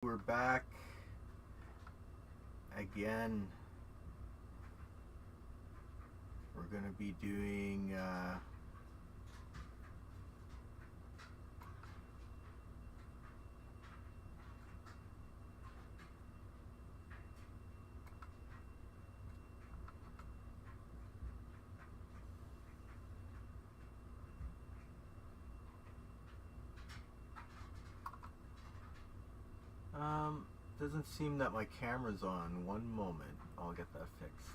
We're back again. We're going to be doing doesn't seem that my camera's on. One moment, I'll get that fixed.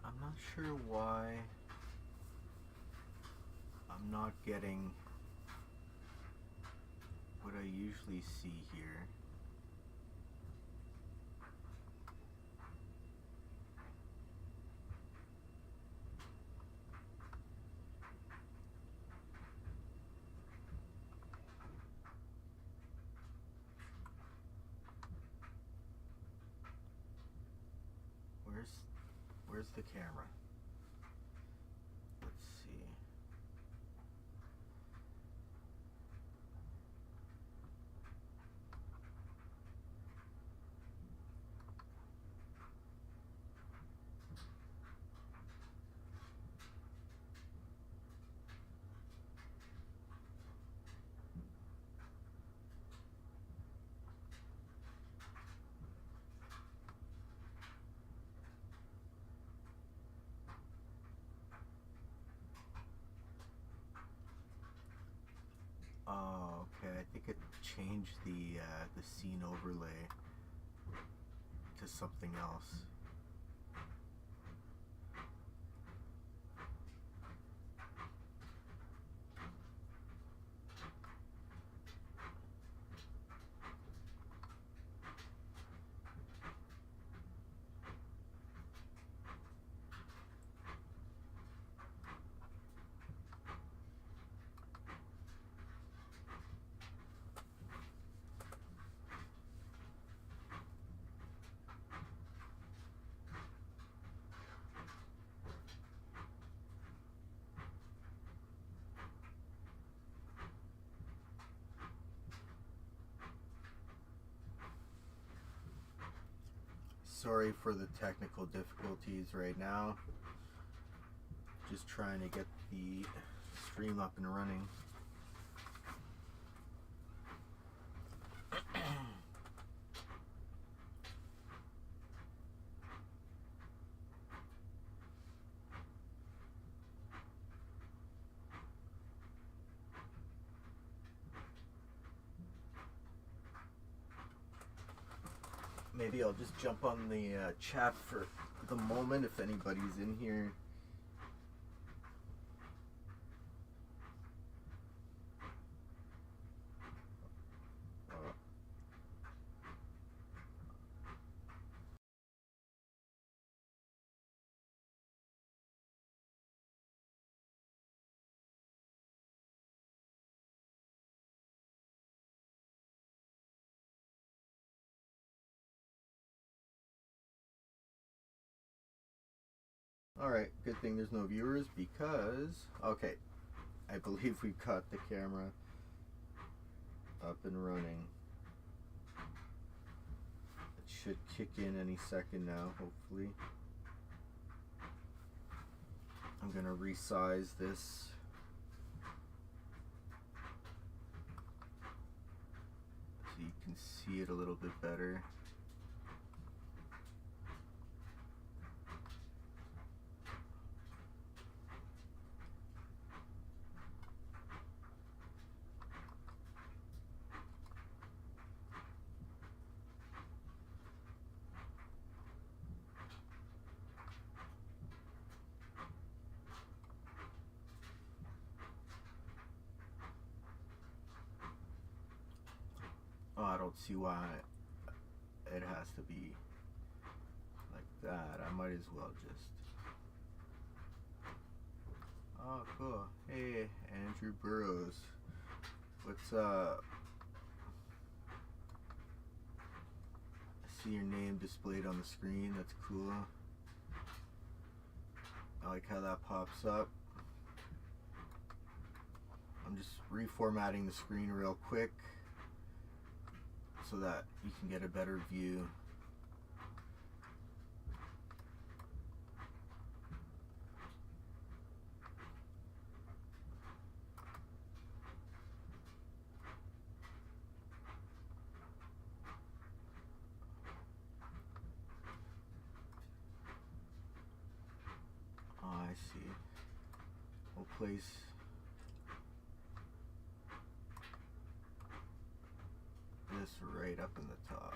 I'm not sure why I'm not getting what I usually see here. Where's the camera? Let's see. Oh, okay. I think it changed the scene overlay to something else. Sorry for the technical difficulties right now. Just trying to get the stream up and running. Maybe I'll just jump on the chat for the moment if anybody's in here. Alright, good thing there's no viewers because, okay, I believe we've got the camera up and running. It should kick in any second now, hopefully. I'm gonna resize this. So you can see it a little bit better. don't see why it has to be like that. I might as well just... Oh, cool. Hey, Andrew Burrows. What's up? I see your name displayed on the screen. That's cool. I like how that pops up. I'm just reformatting the screen real quick so that you can get a better view. Oh, I see. We'll place this right up in the top.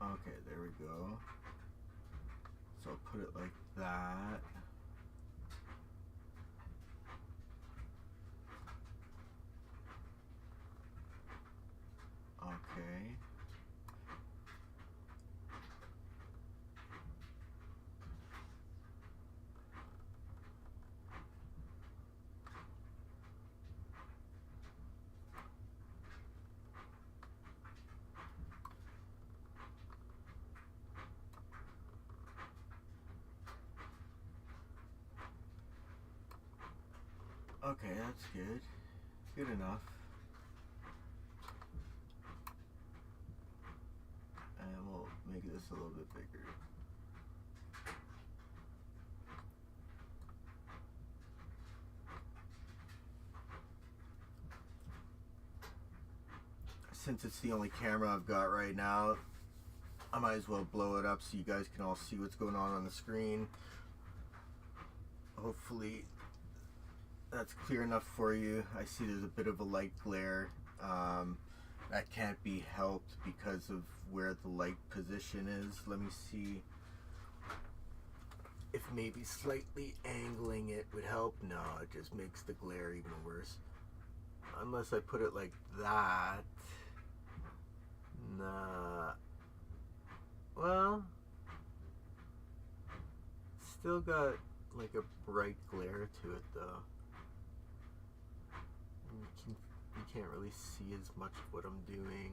Okay, there we go. So I'll put it like that. Okay. Okay, that's good. Good enough. And we'll make this a little bit bigger. Since it's the only camera I've got right now, I might as well blow it up so you guys can all see what's going on the screen. Hopefully that's clear enough for you. I see there's a bit of a light glare. That can't be helped because of where the light position is. Let me see if maybe slightly angling it would help. No, it just makes the glare even worse. Unless I put it like that. Nah. Well, still got like a bright glare to it though. You can't really see as much of what I'm doing.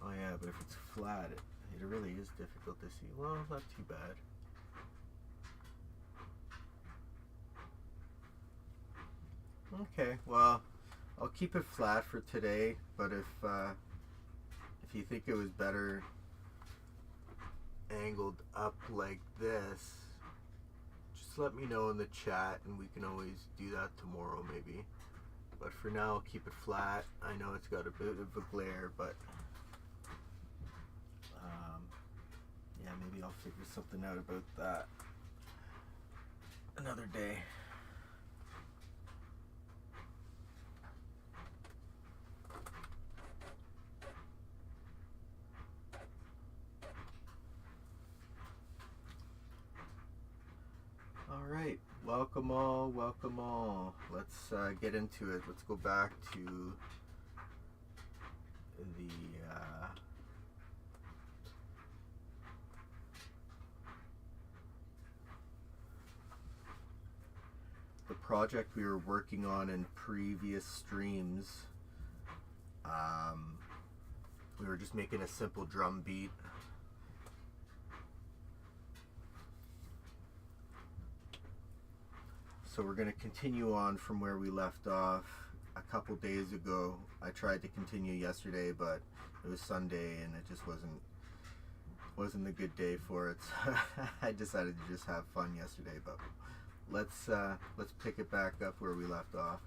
Oh yeah, but if it's flat, it really is difficult to see. Well, not too bad. Okay, well, I'll keep it flat for today, but if you think it was better angled up like this, just let me know in the chat and we can always do that tomorrow maybe. But for now, I'll keep it flat. I know it's got a bit of a glare, but yeah, maybe I'll figure something out about that another day. All right, welcome all, welcome all. Let's get into it. Let's go back to the project we were working on in previous streams. We were just making a simple drum beat. So we're going to continue on from where we left off a couple days ago. I tried to continue yesterday, but it was Sunday and it just wasn't a good day for it. So I decided to just have fun yesterday, but let's pick it back up where we left off.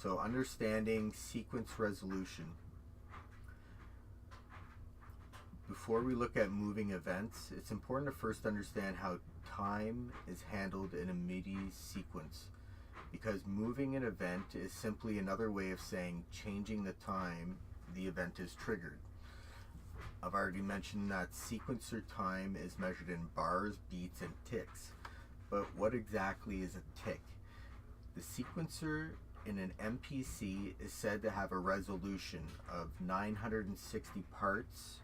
So understanding sequence resolution. Before we look at moving events, it's important to first understand how time is handled in a MIDI sequence, because moving an event is simply another way of saying changing the time the event is triggered. I've already mentioned that sequencer time is measured in bars, beats, and ticks. But what exactly is a tick? The sequencer in an MPC is said to have a resolution of 960 parts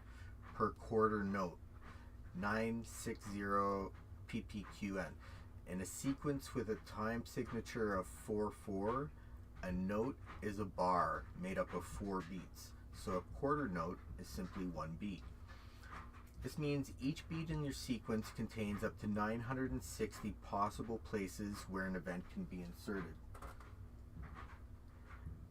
per quarter note, 960 ppqn. In a sequence with a time signature of 4/4, a note is a bar made up of 4 beats. So a quarter note is simply 1 beat. This means each beat in your sequence contains up to 960 possible places where an event can be inserted.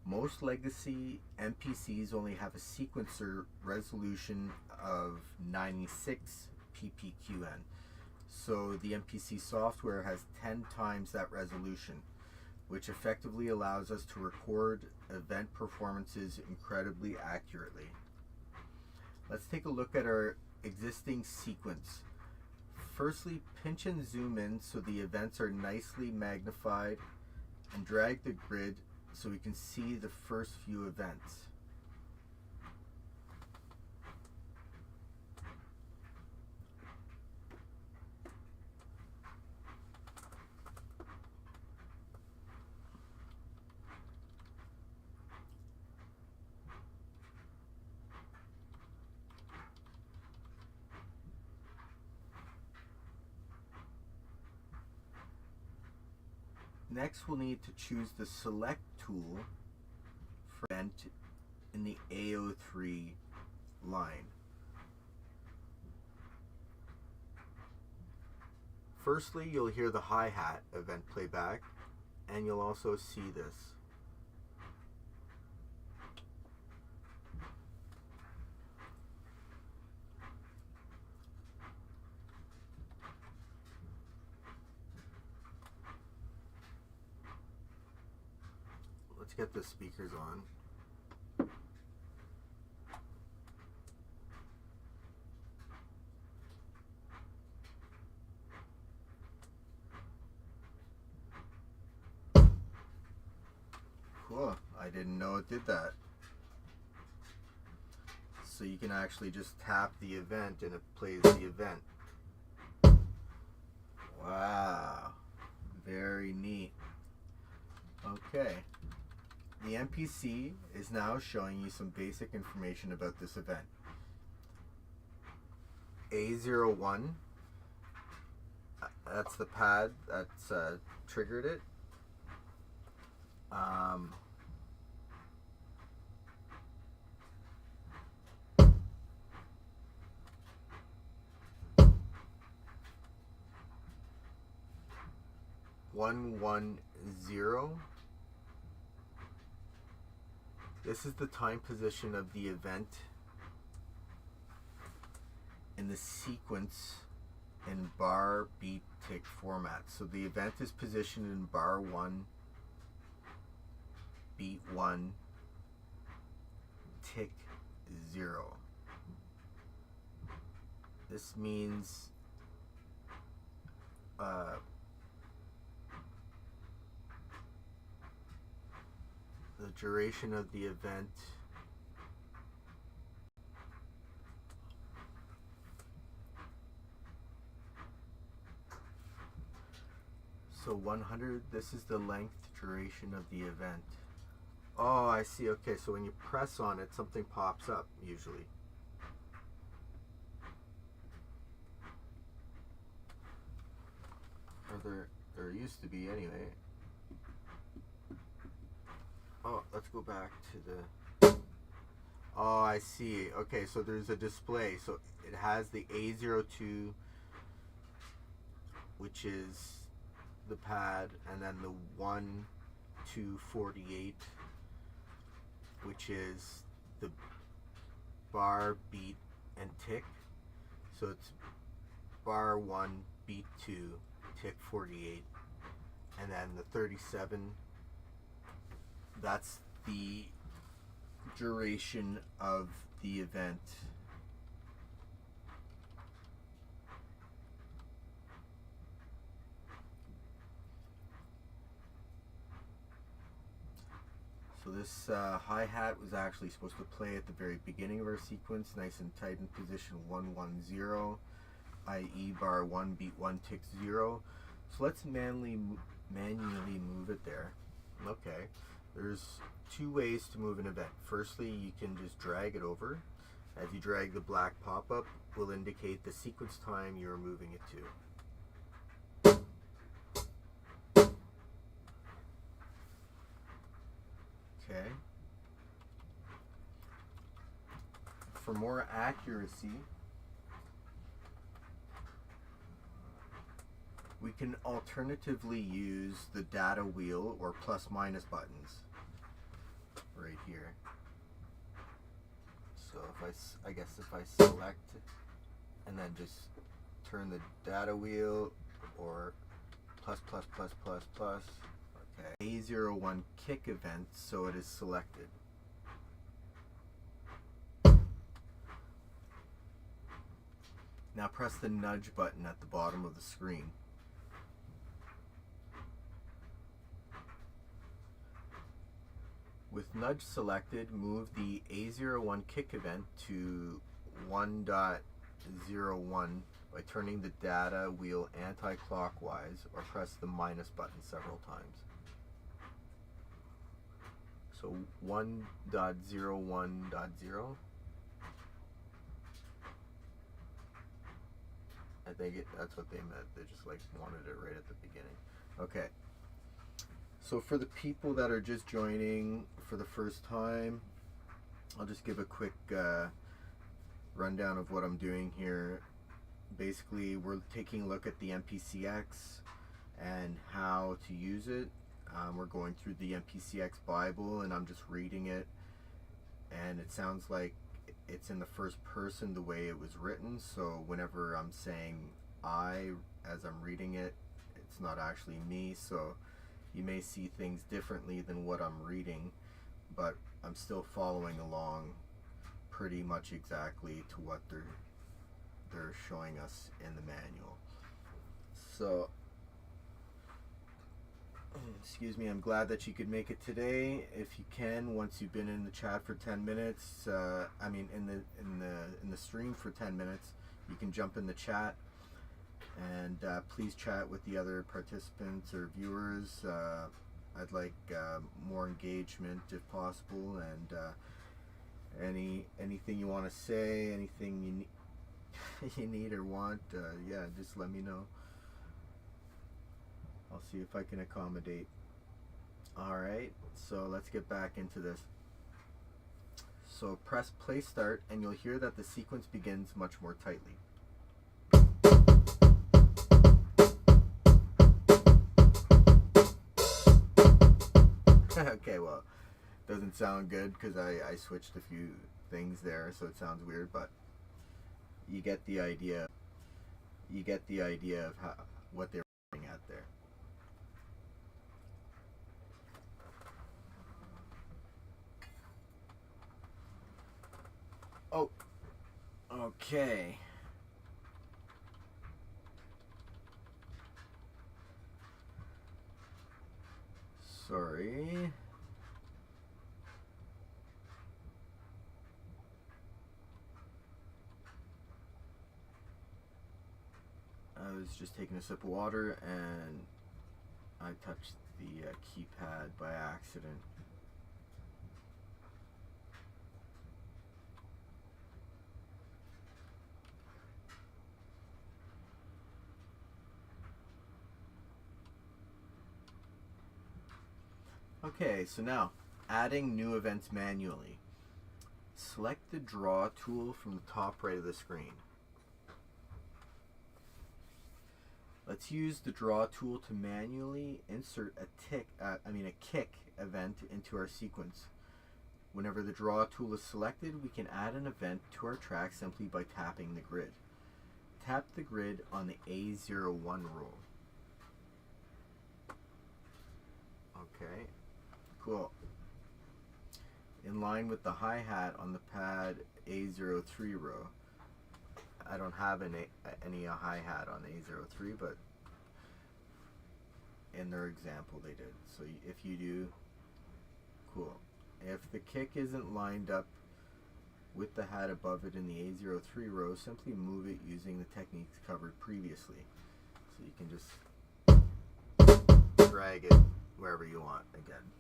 Most legacy MPCs only have a sequencer resolution of 96 ppqn. So the MPC software has 10 times that resolution, which effectively allows us to record event performances incredibly accurately. Let's take a look at our existing sequence. Firstly, pinch and zoom in so the events are nicely magnified, and drag the grid so we can see the first few events. Next, we'll need to choose the select tool for event in the AO3 line. Firstly, you'll hear the hi-hat event playback, and you'll also see this. Let's get the speakers on. Cool, I didn't know it did that. So you can actually just tap the event and it plays the event. Wow, very neat. Okay. The MPC is now showing you some basic information about this event. A01, that's the pad that's triggered it. "110". This is the time position of the event in the sequence in bar, beat, tick format. So the event is positioned in bar 1, beat 1, tick 0. This means the duration of the event so 100, this is the length duration of the event. Oh, I see. Okay, so when you press on it, something pops up usually. Or there used to be anyway. Oh, let's go back to the... Oh, I see. Okay, so there's a display. So it has the A02, which is the pad, and then the 1 to 48, which is the bar, beat, and tick. So it's bar 1, beat 2, tick 48, and then the 37, that's the duration of the event. So this hi-hat was actually supposed to play at the very beginning of our sequence, nice and tight in position 110, i.e. bar 1, beat 1, tick 0. So let's manually move it there. Okay, there's two ways to move an event. Firstly, you can just drag it over. As you drag the black pop-up, will indicate the sequence time you're moving it to. Okay. For more accuracy, we can alternatively use the data wheel or plus minus buttons right here. So I guess if I select and then just turn the data wheel or plus plus plus plus plus. Okay. A01 kick event, so it is selected. Now press the nudge button at the bottom of the screen. With nudge selected, move the A01 kick event to 1.01 by turning the data wheel anti-clockwise or press the minus button several times. So 1.01.0. I think that's what they meant. They just like wanted it right at the beginning. Okay. So for the people that are just joining for the first time, I'll just give a quick rundown of what I'm doing here. Basically, we're taking a look at the MPC X and how to use it. We're going through the MPC X Bible and I'm just reading it, and it sounds like it's in the first person the way it was written, so whenever I'm saying I as I'm reading it, it's not actually me, so you may see things differently than what I'm reading, but I'm still following along pretty much exactly to what they're showing us in the manual. So excuse me, I'm glad that you could make it today. If you can, once you've been in the chat for 10 minutes, in the stream for 10 minutes, you can jump in the chat and please chat with the other participants or viewers. I'd like more engagement if possible, and anything you want to say, anything you need or want, yeah, just let me know. I'll see if I can accommodate. Alright, so let's get back into this. So press play start and you'll hear that the sequence begins much more tightly. Okay, well, doesn't sound good because I switched a few things there, so it sounds weird, but you get the idea. You get the idea of what they're looking at there. Oh, okay. Sorry. I was just taking a sip of water and I touched the keypad by accident. Okay, so now, adding new events manually. Select the draw tool from the top right of the screen. Let's use the draw tool to manually insert a kick event into our sequence. Whenever the draw tool is selected, we can add an event to our track simply by tapping the grid. Tap the grid on the A01 rule. Okay. Cool. In line with the hi-hat on the pad A03 row. I don't have any hi-hat on A03, but in their example they did. So if you do, cool. If the kick isn't lined up with the hat above it in the A03 row, simply move it using the techniques covered previously. So you can just drag it wherever you want again.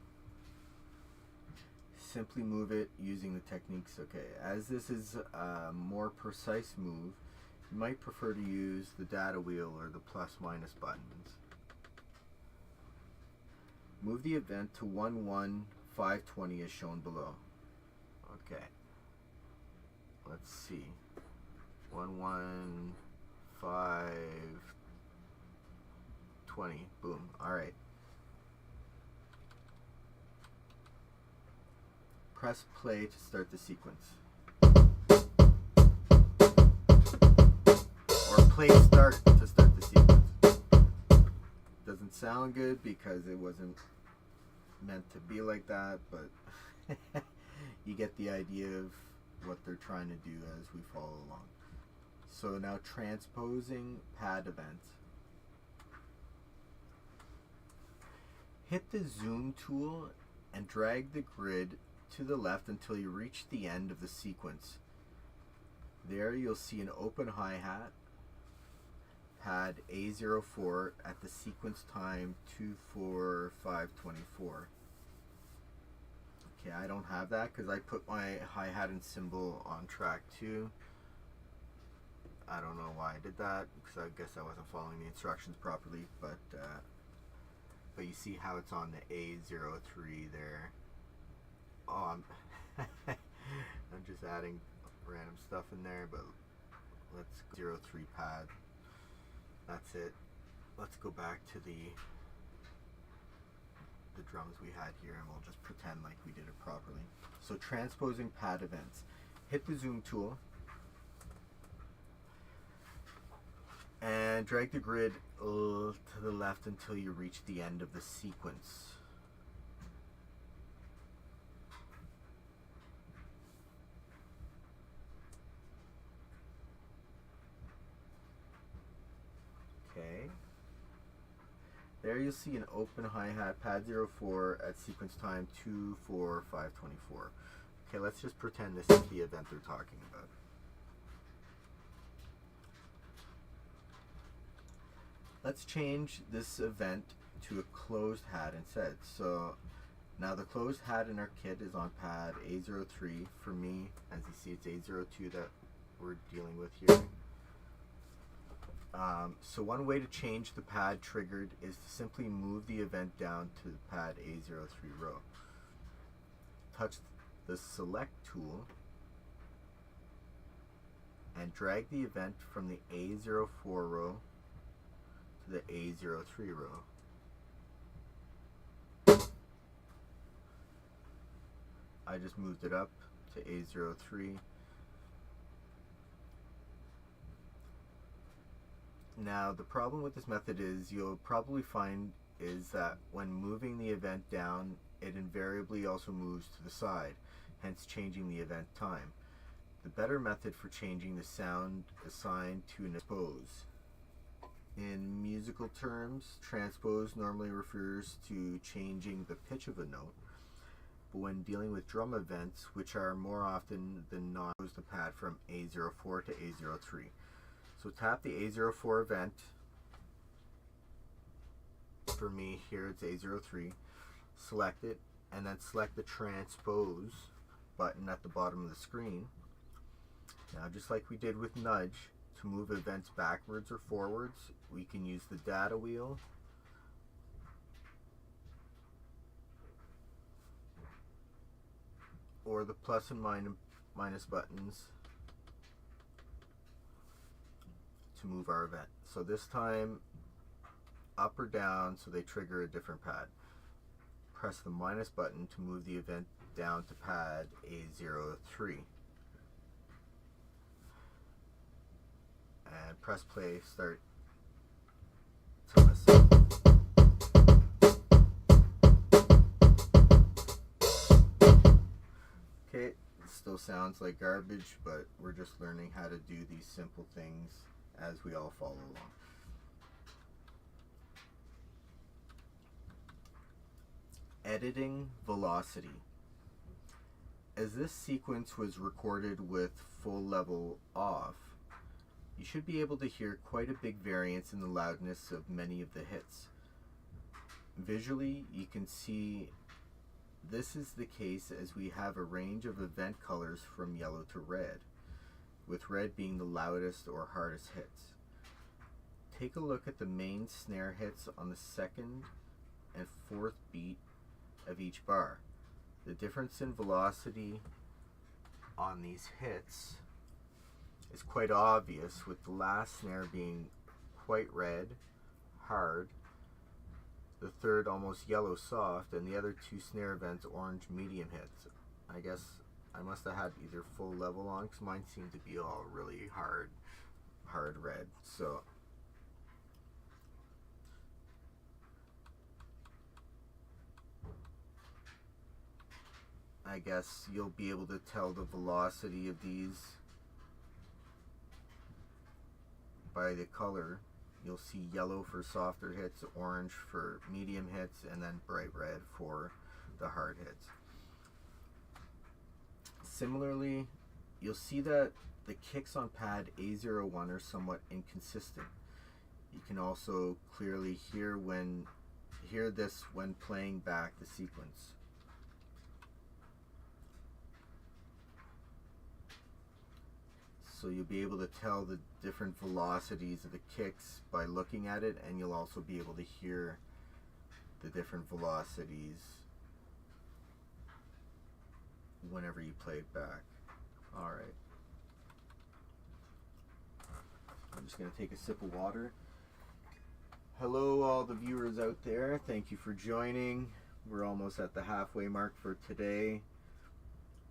Simply move it using the techniques. Okay, as this is a more precise move, you might prefer to use the data wheel or the plus minus buttons. Move the event to 11520 as shown below. Okay, let's see, 11520, boom. Alright, press play to start the sequence, or play start to start the sequence. Doesn't sound good because it wasn't meant to be like that, but you get the idea of what they're trying to do as we follow along. So now transposing pad event. Hit the zoom tool and drag the grid to the left until you reach the end of the sequence. There you'll see an open hi-hat, pad A04 at the sequence time 24524. Okay, I don't have that because I put my hi-hat and cymbal on track 2. I don't know why I did that, because I guess I wasn't following the instructions properly, but you see how it's on the A03 there. Oh, I'm just adding random stuff in there, but let's 03 pad. That's it. Let's go back to the drums we had here, and we'll just pretend like we did it properly. So transposing pad events. Hit the zoom tool and drag the grid to the left until you reach the end of the sequence. Okay. There you'll see an open hi-hat, pad 04 at sequence time 24524. Okay, let's just pretend this is the event they're talking about. Let's change this event to a closed hat instead. So now the closed hat in our kit is on pad A03. For me, as you see, it's A02 that we're dealing with here. So one way to change the pad triggered is to simply move the event down to the pad A03 row. Touch the select tool and drag the event from the A04 row to the A03 row. I just moved it up to A03. Now the problem with this method is you'll probably find is that when moving the event down, it invariably also moves to the side, hence changing the event time. The better method for changing the sound assigned to an transpose. In musical terms, transpose normally refers to changing the pitch of a note, but when dealing with drum events, which are more often than not, use the pad from A04 to A03. So tap the A04 event. For me, here it's A03. Select it, and then select the transpose button at the bottom of the screen. Now, just like we did with nudge, to move events backwards or forwards, we can use the data wheel, or the plus and minus buttons to move our event. So this time, up or down, so they trigger a different pad. Press the minus button to move the event down to pad A03. And press play, start to listen. Okay, it still sounds like garbage, but we're just learning how to do these simple things as we all follow along. Editing velocity. As this sequence was recorded with full level off, you should be able to hear quite a big variance in the loudness of many of the hits. Visually, you can see this is the case as we have a range of event colors from yellow to red, with red being the loudest or hardest hits. Take a look at the main snare hits on the second and fourth beat of each bar. The difference in velocity on these hits is quite obvious, with the last snare being quite red, hard, the third almost yellow soft, and the other two snare events orange medium hits. I guess I must have had either full level on, because mine seemed to be all really hard red. So I guess you'll be able to tell the velocity of these by the color. You'll see yellow for softer hits, orange for medium hits, and then bright red for the hard hits. Similarly, you'll see that the kicks on pad A01 are somewhat inconsistent. You can also clearly hear this when playing back the sequence. So you'll be able to tell the different velocities of the kicks by looking at it, and you'll also be able to hear the different velocities whenever you play it back. Alright. I'm just going to take a sip of water. Hello all the viewers out there. Thank you for joining. We're almost at the halfway mark for today.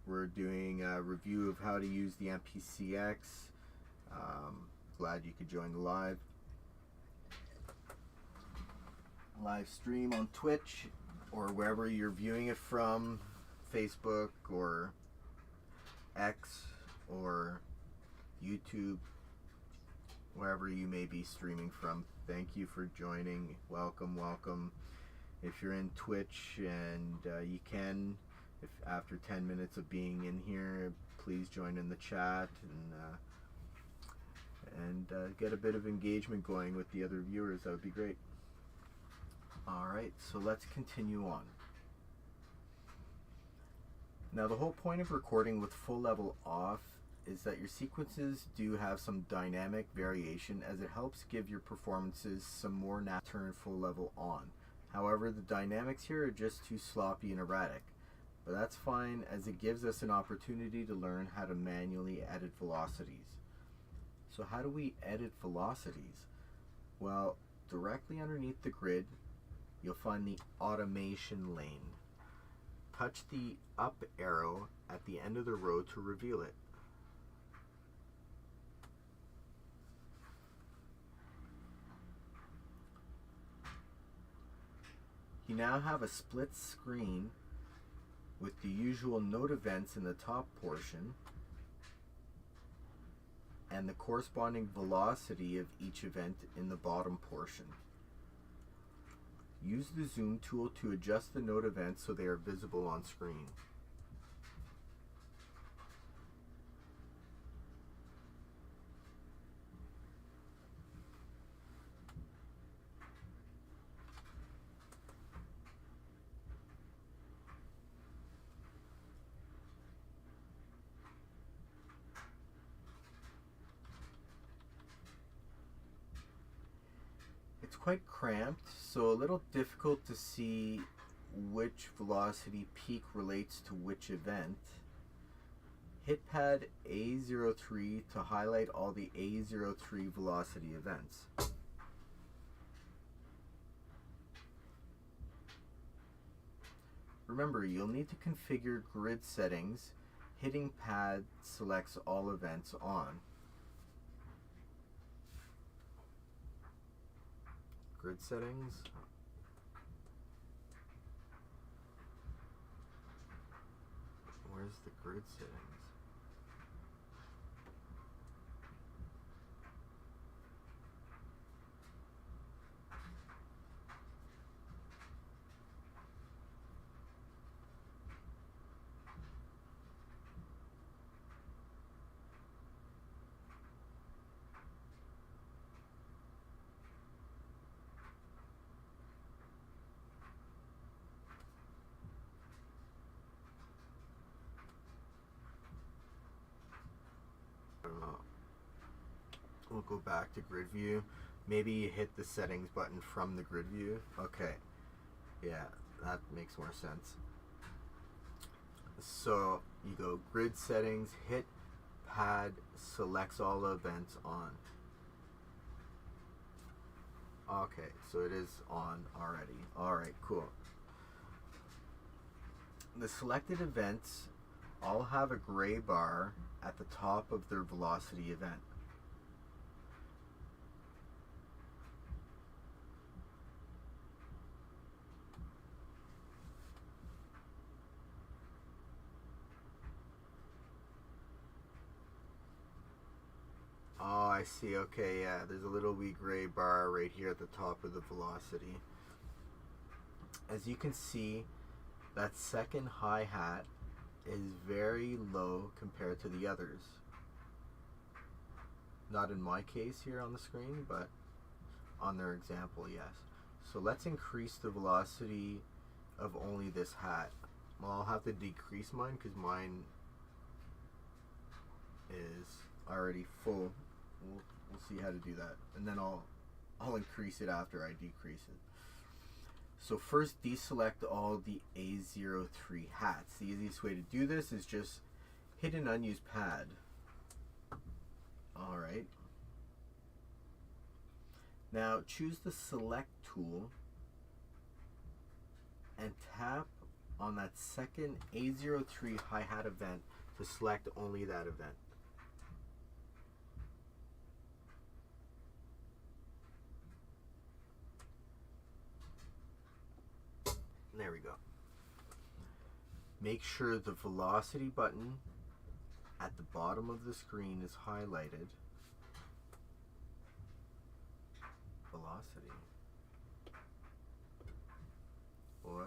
We're doing a review of how to use the MPC X. Glad you could join the live stream on Twitch or wherever you're viewing it from, Facebook or X or YouTube, wherever you may be streaming from. Thank you for joining. Welcome. If you're in Twitch and you can, if after 10 minutes of being in here, please join in the chat and get a bit of engagement going with the other viewers. That would be great. Alright, so let's continue on. Now, the whole point of recording with full level off is that your sequences do have some dynamic variation, as it helps give your performances some more natural. Turn full level on. However, the dynamics here are just too sloppy and erratic. But that's fine, as it gives us an opportunity to learn how to manually edit velocities. So how do we edit velocities? Well, directly underneath the grid, you'll find the automation lane. Touch the up arrow at the end of the row to reveal it. You now have a split screen with the usual note events in the top portion and the corresponding velocity of each event in the bottom portion. Use the zoom tool to adjust the note events so they are visible on screen. It's quite cramped, so a little difficult to see which velocity peak relates to which event. Hit pad A03 to highlight all the A03 velocity events. Remember, you'll need to configure grid settings. Hitting pad selects all events on. Grid settings. Where's the grid settings? We'll go back to grid view. Maybe you hit the settings button from the grid view. Okay, yeah, that makes more sense. So you go grid settings, hit pad, selects all events on. Okay, so it is on already. Alright, cool. The selected events all have a gray bar at the top of their velocity event. Oh, I see. Okay, yeah, there's a little wee gray bar right here at the top of the velocity. As you can see, that second hi-hat is very low compared to the others. Not in my case here on the screen, but on their example, yes. So let's increase the velocity of only this hat. Well, I'll have to decrease mine because mine is already full. We'll see how to do that, and then I'll increase it after I decrease it. So first, deselect all the A03 hats. The easiest way to do this is just hit an unused pad. Alright. Now choose the select tool and tap on that second A03 hi-hat event to select only that event. There we go. Make sure the velocity button at the bottom of the screen is highlighted. Velocity. What?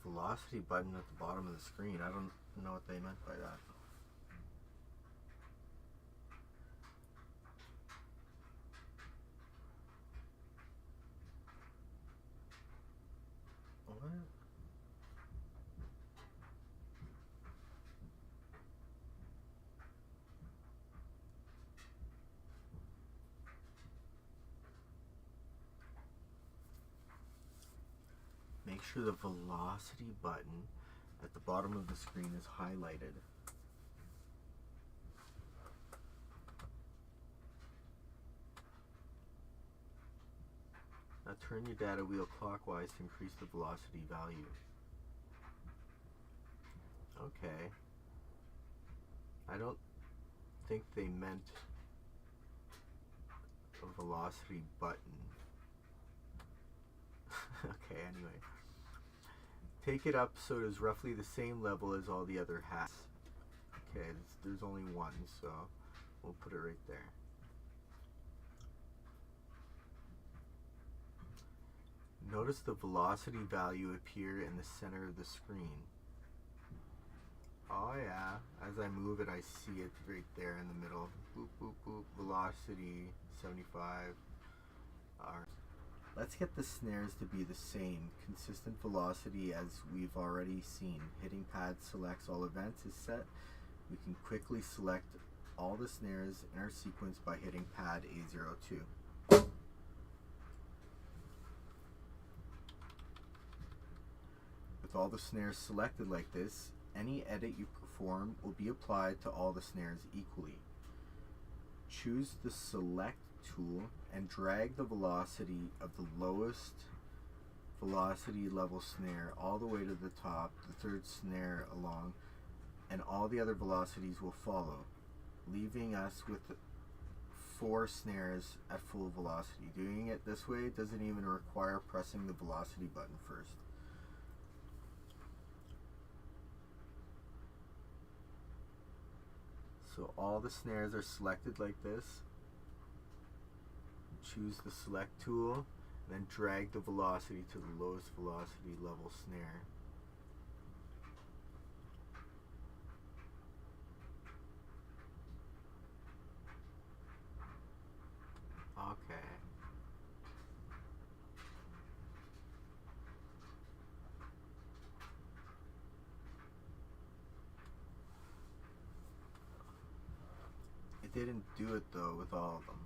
Velocity button at the bottom of the screen. I don't know what they meant by that. What? Make sure the velocity button at the bottom of the screen is highlighted. Now turn your data wheel clockwise to increase the velocity value. Okay. I don't think they meant a velocity button. Okay, anyway. Take it up so it is roughly the same level as all the other hats. Okay, there's only one, so we'll put it right there. Notice the velocity value appear in the center of the screen. Oh yeah, as I move it I see it right there in the middle. Boop, boop, boop, velocity 75. Alright. Let's get the snares to be the same, consistent velocity as we've already seen. Hitting pad selects all events is set. We can quickly select all the snares in our sequence by hitting pad A02. With all the snares selected like this, any edit you perform will be applied to all the snares equally. Choose the select tool and drag the velocity of the lowest velocity level snare all the way to the top, the third snare along, and all the other velocities will follow, leaving us with 4 snares at full velocity. Doing it this way doesn't even require pressing the velocity button first. So all the snares are selected like this. Choose the select tool, and then drag the velocity to the lowest velocity level snare. didn't do it though with all of them.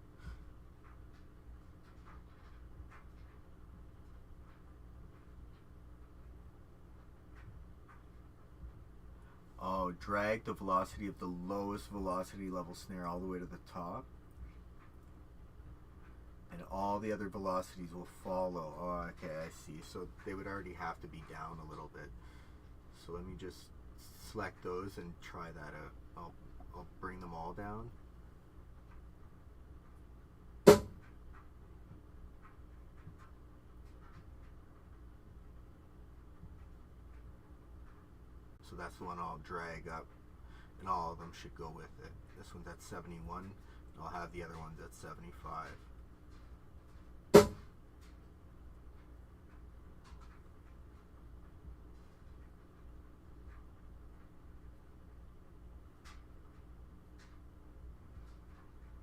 Oh, drag the velocity of the lowest velocity level snare all the way to the top. And all the other velocities will follow. Oh, okay, I see. So they would already have to be down a little bit. So let me just select those and try that out. I'll bring them all down. So that's the one I'll drag up, and all of them should go with it. This one's at 71. I'll have the other ones at 75.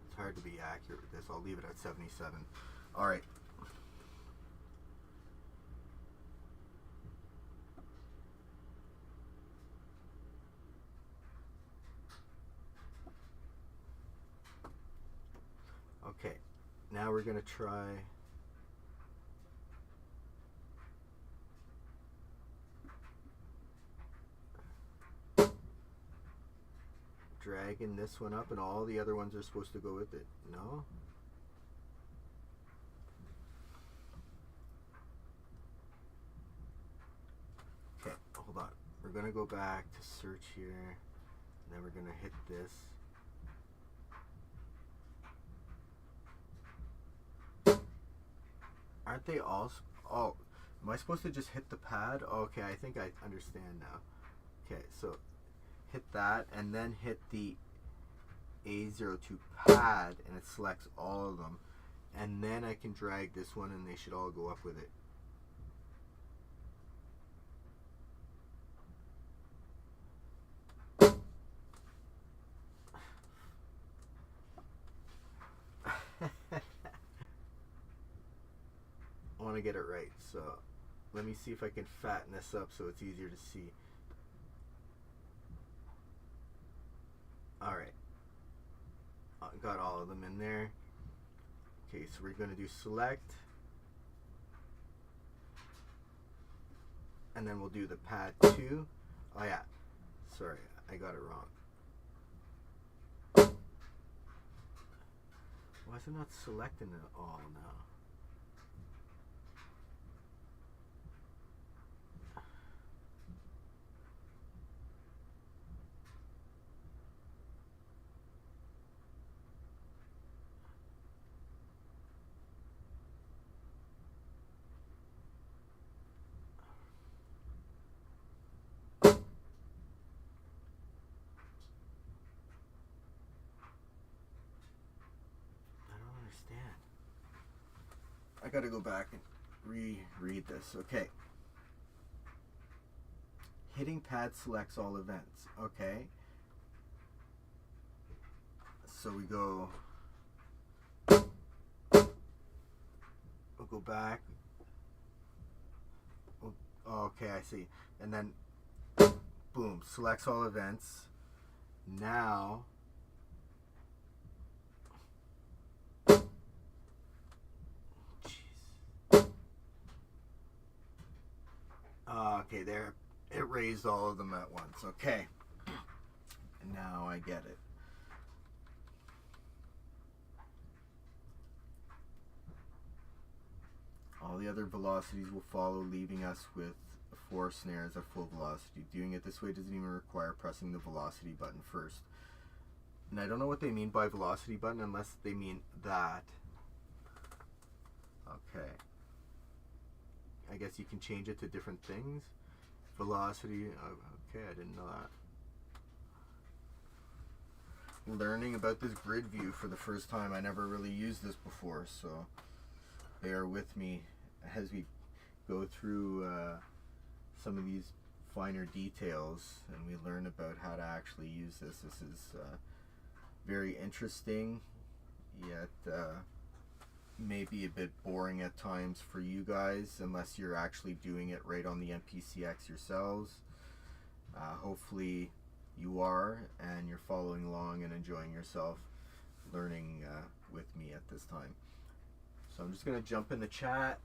It's hard to be accurate with this. I'll leave it at 77. All right. Okay, now we're going to try dragging this one up, and all the other ones are supposed to go with it. No? Okay, hold on. We're going to go back to search here, and then we're going to hit this. Aren't they all? Oh, am I supposed to just hit the pad? Okay, I think I understand now. Okay, so hit that and then hit the A02 pad, and it selects all of them. And then I can drag this one, and they should all go up with it. I want to get it right, so let me see if I can fatten this up so it's easier to see. Alright, got all of them in there. Okay, so we're going to do select, and then we'll do the pad 2. Oh yeah, sorry, I got it wrong. Why is it not selecting it all now? I gotta go back and reread this. Okay. Hitting pad selects all events. Okay. So we go. We'll go back. Okay, I see. And then, boom, selects all events. Now. Okay, there, it raised all of them at once. Okay, and now I get it. All the other velocities will follow, leaving us with 4 snares at full velocity. Doing it this way doesn't even require pressing the velocity button first. And I don't know what they mean by velocity button unless they mean that. Okay. I guess you can change it to different things. Velocity, okay, I didn't know that. Learning about this grid view for the first time. I never really used this before, so bear with me as we go through some of these finer details and we learn about how to actually use this. This is very interesting, yet maybe a bit boring at times for you guys unless you're actually doing it right on the MPC X yourselves. Hopefully you are and you're following along and enjoying yourself. learning with me at this time. So I'm just going to jump in the chat,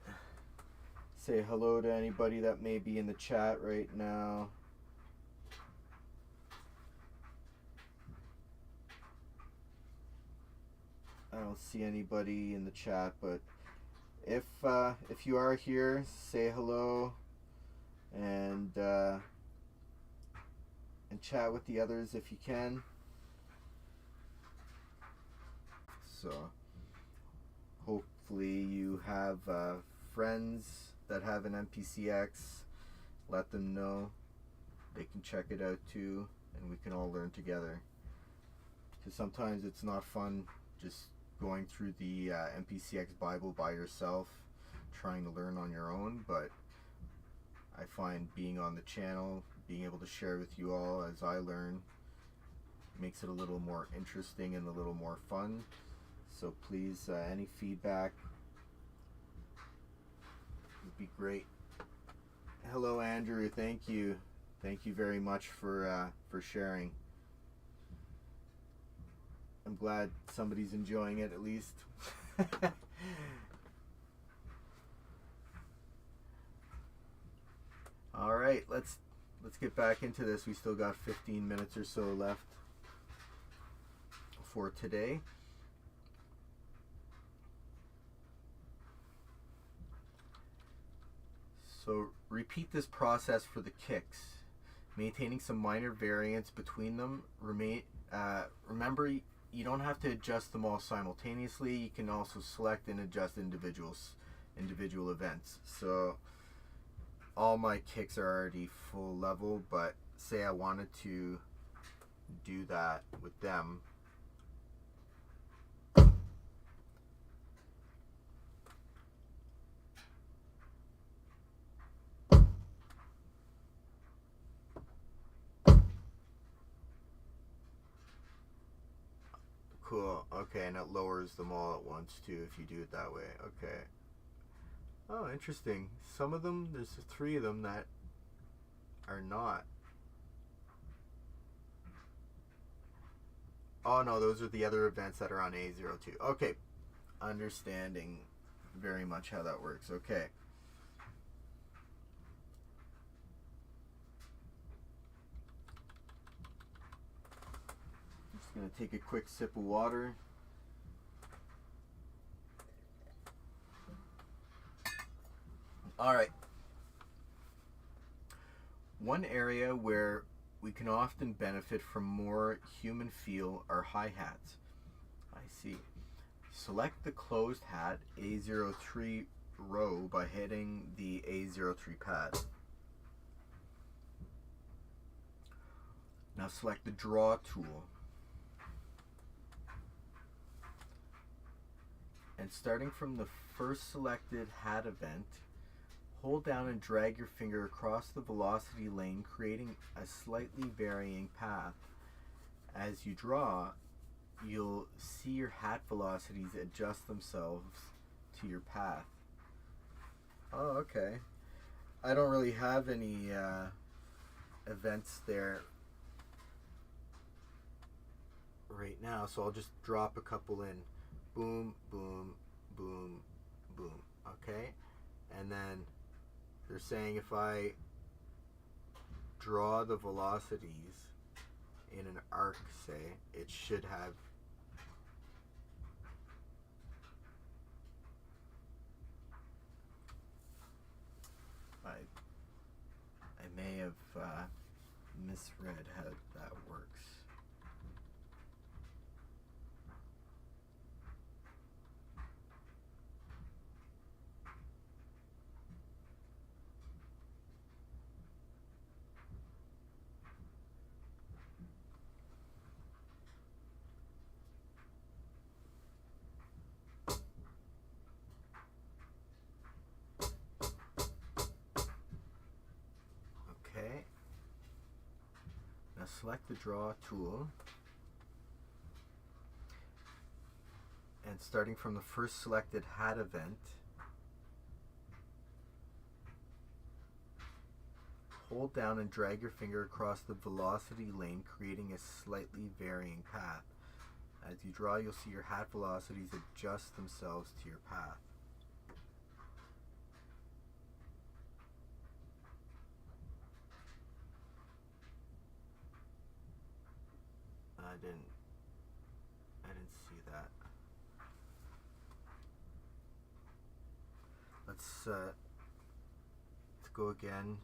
say hello to anybody that may be in the chat right now. I don't see anybody in the chat, but if you are here, say hello and chat with the others if you can. So hopefully you have friends that have an MPC X. Let them know. They can check it out too, and we can all learn together. Because sometimes it's not fun just going through the MPC X Bible by yourself, trying to learn on your own, but I find being on the channel, being able to share with you all as I learn, makes it a little more interesting and a little more fun. So please, any feedback would be great. Hello, Andrew. Thank you very much for sharing. I'm glad somebody's enjoying it at least. All right, let's get back into this. We still got 15 minutes or so left for today. So repeat this process for the kicks, maintaining some minor variance between them. Remember, you don't have to adjust them all simultaneously. You can also select and adjust individual events. So all my kicks are already full level, but say I wanted to do that with them. Cool. Okay, and it lowers them all at once too if you do it that way. Okay. Oh, interesting. Some of them, there's 3 of them that are not. Oh no, those are the other events that are on A02. Okay. Understanding very much how that works. Okay. Just gonna take a quick sip of water. All right. One area where we can often benefit from more human feel are hi-hats. I see. Select the closed hat A03 row by hitting the A03 pad. Now select the draw tool. And starting from the first selected hat event, hold down and drag your finger across the velocity lane, creating a slightly varying path. As you draw, you'll see your hat velocities adjust themselves to your path. Oh, okay. I don't really have any events there right now, so I'll just drop a couple in. Boom, boom, boom, boom. Okay? And then they're saying if I draw the velocities in an arc, say, it should have I may have misread how that works. Okay. Now select the draw tool, and starting from the first selected hat event, hold down and drag your finger across the velocity lane, creating a slightly varying path. As you draw, you'll see your hat velocities adjust themselves to your path. I didn't see that. Let's go again.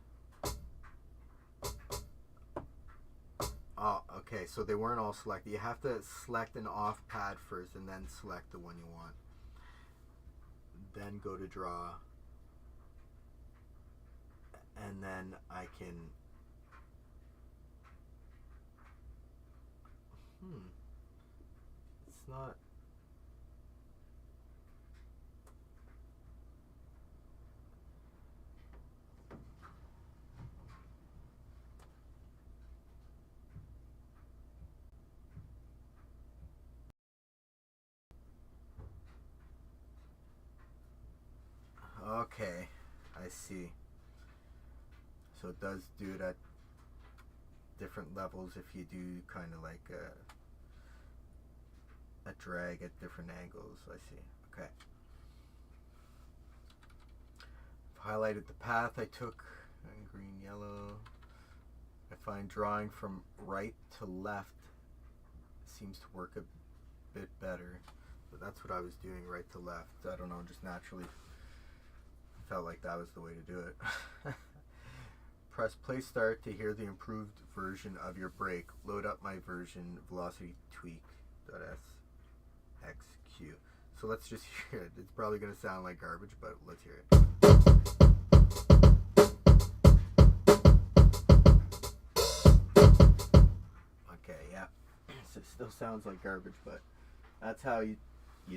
Oh, okay, so they weren't all selected. You have to select an off pad first and then select the one you want. Then go to draw. And then I can... It's not... Okay, I see. So it does do it at different levels if you do kind of like a drag at different angles. I see. Okay. I've highlighted the path I took in green, yellow. I find drawing from right to left seems to work a bit better. So that's what I was doing, right to left. I don't know, just naturally felt like that was the way to do it. Press play start to hear the improved version of your break. Load up my version, velocity tweak.sxq. So let's just hear it. It's probably going to sound like garbage, but let's hear it. Okay, yeah. So it still sounds like garbage, but that's how you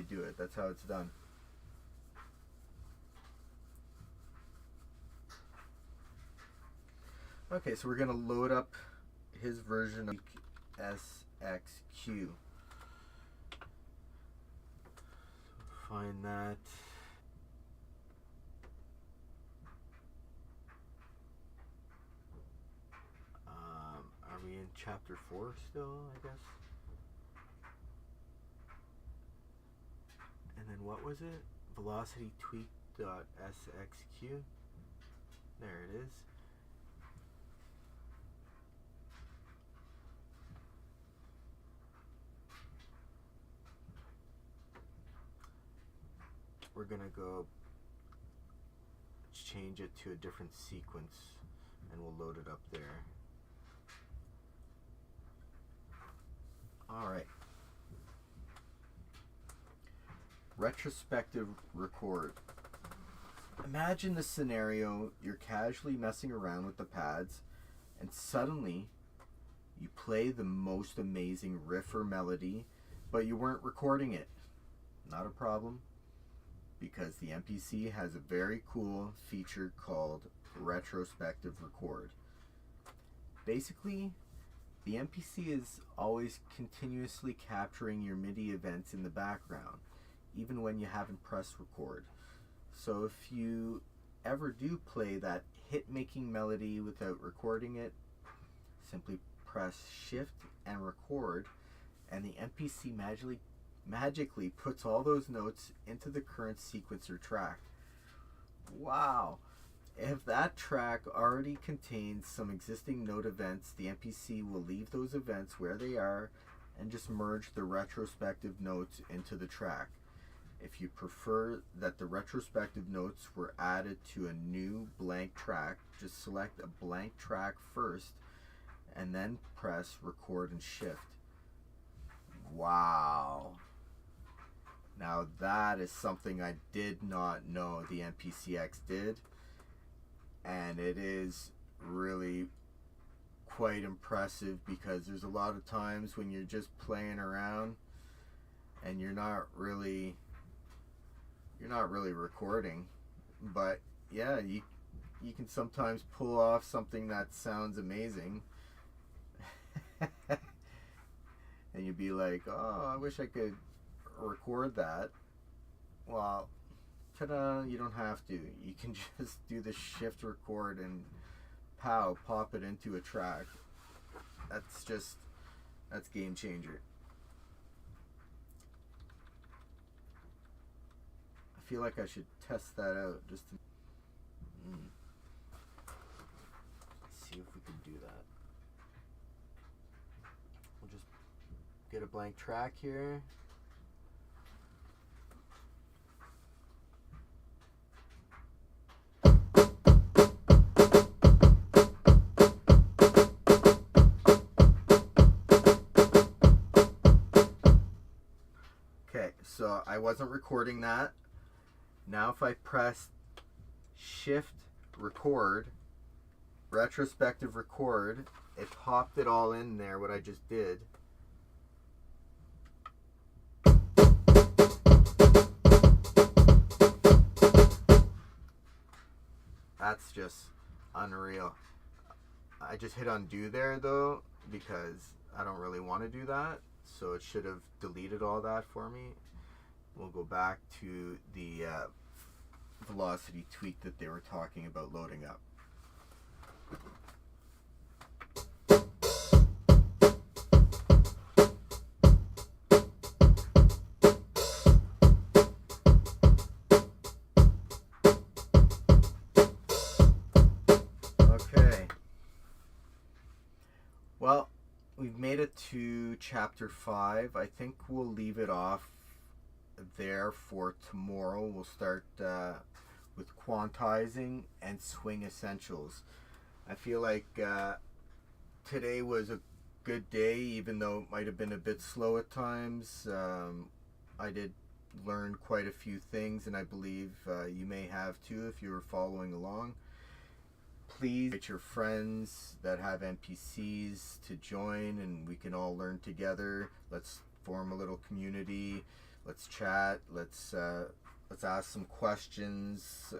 do it. That's how it's done. Okay, so we're going to load up his version of SXQ. Find that. Are we in chapter 4 still, I guess? And then what was it? Velocity tweak.sxq. There it is. We're gonna go change it to a different sequence and we'll load it up there. Alright. Retrospective record. Imagine the scenario, you're casually messing around with the pads and suddenly you play the most amazing riff or melody, but you weren't recording it. Not a problem, because the MPC has a very cool feature called retrospective record. Basically, the MPC is always continuously capturing your MIDI events in the background, even when you haven't pressed record. So if you ever do play that hit-making melody without recording it, simply press Shift and record, and the MPC magically puts all those notes into the current sequencer track. Wow! If that track already contains some existing note events, the MPC will leave those events where they are and just merge the retrospective notes into the track. If you prefer that the retrospective notes were added to a new blank track, just select a blank track first and then press record and shift. Wow. Now that is something I did not know the MPC X did, and it is really quite impressive because there's a lot of times when you're just playing around and you're not really recording, but yeah, you can sometimes pull off something that sounds amazing. And you'd be like, oh, I wish I could record that. Well, ta-da, you don't have to. You can just do the shift record and pop it into a track. That's game changer. feel like I should test that out just to see if we can do that. We'll just get a blank track here. Okay, so I wasn't recording that. Now if I press Shift Record, retrospective record, it popped it all in there, what I just did. That's just unreal. I just hit undo there though, because I don't really want to do that. So it should have deleted all that for me. We'll go back to the velocity tweak that they were talking about loading up. Okay. Well, we've made it to chapter 5. I think we'll leave it off there for tomorrow. We'll start with quantizing and swing essentials. I feel like today was a good day, even though it might have been a bit slow at times. I did learn quite a few things, and I believe you may have too if you were following along. Please get your friends that have MPCs to join, and we can all learn together. Let's form a little community. Let's chat. Let's ask some questions.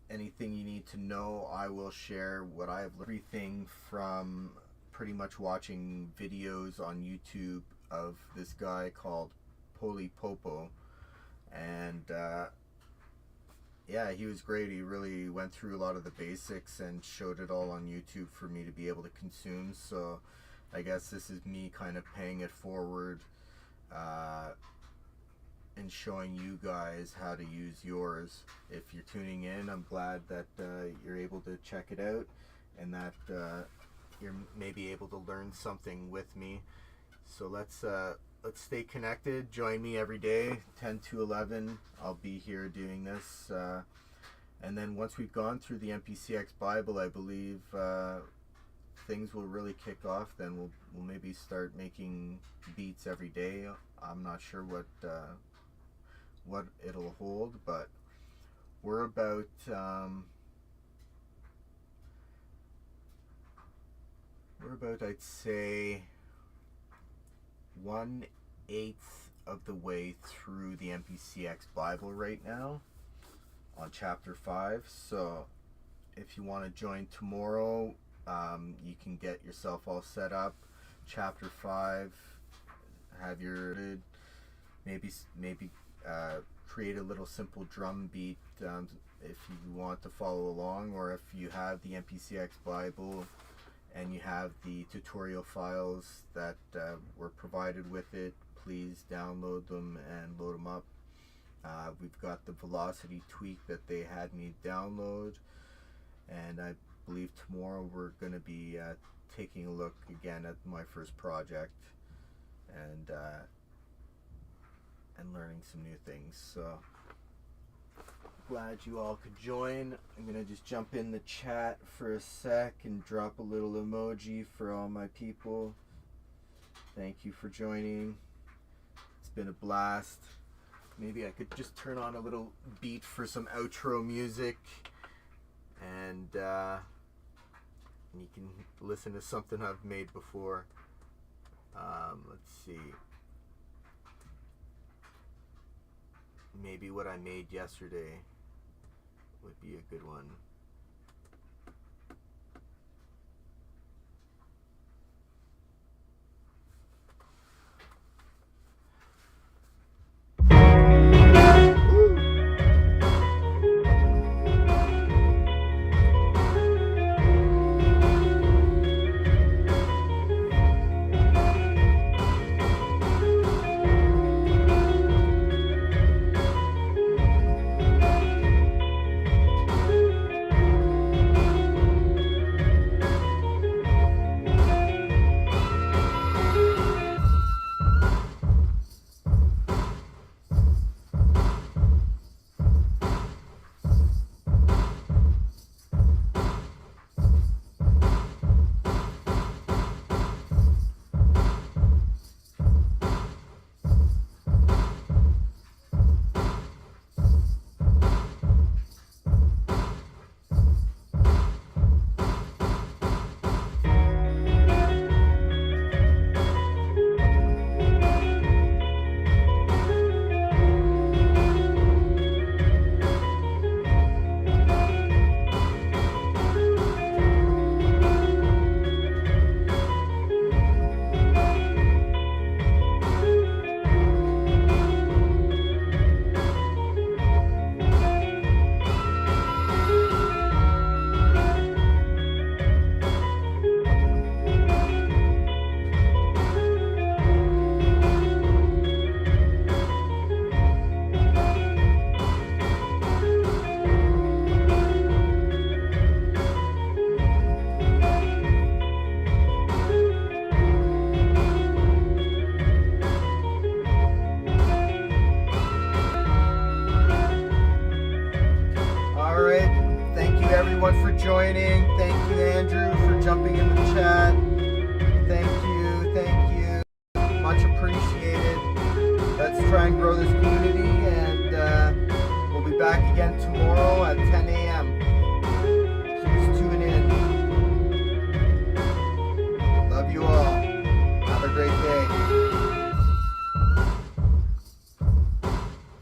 Anything you need to know, I will share what I have learned. Everything from pretty much watching videos on YouTube of this guy called Popo, and yeah, he was great. He really went through a lot of the basics and showed it all on YouTube for me to be able to consume. So I guess this is me kind of paying it forward and showing you guys how to use yours. If you're tuning in, I'm glad that you're able to check it out and that you're maybe able to learn something with me. So let's stay connected. Join me every day, 10 to 11. I'll be here doing this. And then once we've gone through the MPC X Bible, I believe things will really kick off. Then we'll maybe start making beats every day. I'm not sure what it'll hold, but we're about I'd say 1/8 of the way through the MPC X Bible right now on chapter 5. So if you want to join tomorrow, you can get yourself all set up. Chapter 5, have your maybe create a little simple drum beat if you want to follow along, or if you have the MPC X Bible and you have the tutorial files that were provided with it, please download them and load them up. We've got the velocity tweak that they had me download, and I believe tomorrow we're going to be taking a look again at my first project and learning some new things. So glad you all could join. I'm gonna just jump in the chat for a sec and drop a little emoji for all my people. Thank you for joining. It's been a blast. Maybe I could just turn on a little beat for some outro music, and you can listen to something I've made before. Let's see. Maybe what I made yesterday would be a good one.